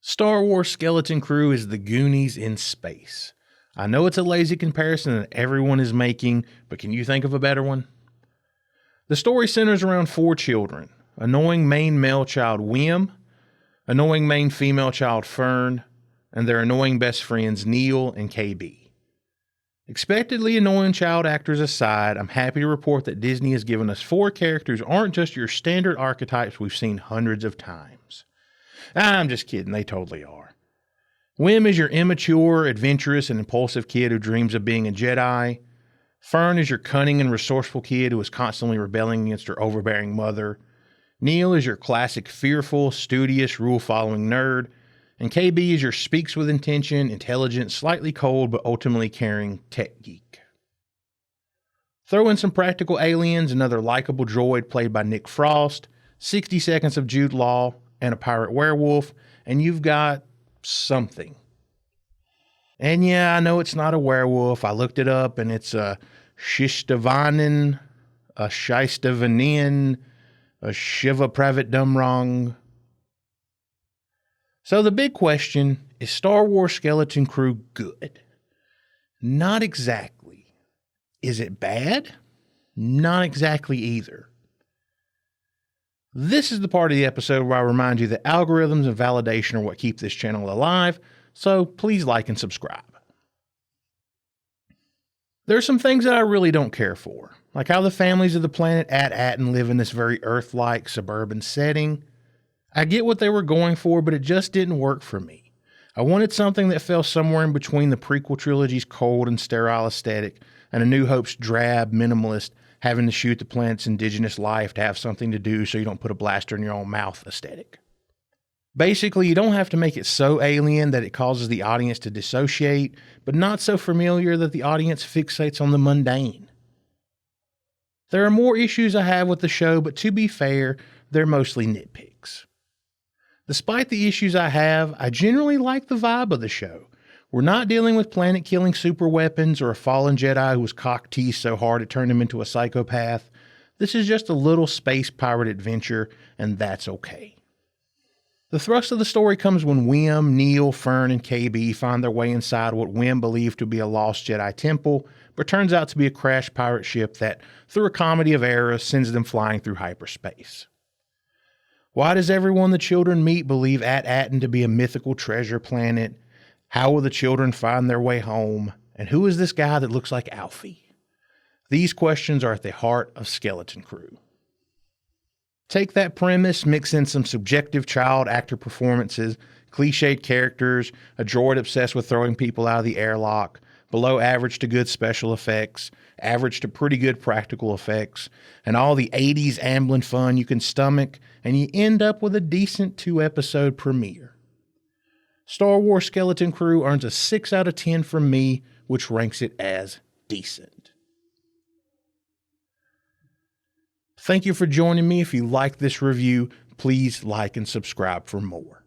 Star Wars Skeleton Crew is the Goonies in space. I know it's a lazy comparison that everyone is making, but can you think of a better one? The story centers around 4 children: annoying main male child Wim, annoying main female child Fern, and their annoying best friends Neel and KB. Expectedly annoying child actors aside, I'm happy to report that Disney has given us 4 characters who aren't just your standard archetypes we've seen hundreds of times. I'm just kidding, they totally are. Wim is your immature, adventurous, and impulsive kid who dreams of being a Jedi. Fern is your cunning and resourceful kid who is constantly rebelling against her overbearing mother. Neel is your classic fearful, studious, rule-following nerd. And KB is your speaks with intention, intelligent, slightly cold, but ultimately caring tech geek. Throw in some practical aliens, another likable droid played by Nick Frost, 60 seconds of Jude Law, and a pirate werewolf, and you've got something. And yeah, I know it's not a werewolf. I looked it up, and it's a Shistavanen, a Shistavanen, a Shiva Pravit Dumrong. So the big question, is Star Wars Skeleton Crew good? Not exactly. Is it bad? Not exactly either. This is the part of the episode where I remind you that algorithms and validation are what keep this channel alive, so please like and subscribe. There are some things that I really don't care for, like how the families of the planet At-Aten live in this very Earth-like suburban setting. I get what they were going for, but it just didn't work for me. I wanted something that fell somewhere in between the prequel trilogy's cold and sterile aesthetic and A New Hope's drab, minimalist, having to shoot the planet's indigenous life to have something to do so you don't put a blaster in your own mouth aesthetic. Basically, you don't have to make it so alien that it causes the audience to dissociate, but not so familiar that the audience fixates on the mundane. There are more issues I have with the show, but to be fair, they're mostly nitpicks. Despite the issues I have, I generally like the vibe of the show. We're not dealing with planet-killing super weapons or a fallen Jedi who was cock-teased so hard it turned him into a psychopath. This is just a little space pirate adventure, and that's okay. The thrust of the story comes when Wim, Neel, Fern, and KB find their way inside what Wim believed to be a lost Jedi temple, but turns out to be a crashed pirate ship that, through a comedy of errors, sends them flying through hyperspace. Why does everyone the children meet believe At-Aten to be a mythical treasure planet? How will the children find their way home? And who is this guy that looks like Alfie? These questions are at the heart of Skeleton Crew. Take that premise, mix in some subjective child actor performances, cliched characters, a droid obsessed with throwing people out of the airlock, below average to good special effects, average to pretty good practical effects, and all the 80s Amblin fun you can stomach, and you end up with a decent 2-episode premiere. Star Wars Skeleton Crew earns a 6 out of 10 from me, which ranks it as decent. Thank you for joining me. If you like this review, please like and subscribe for more.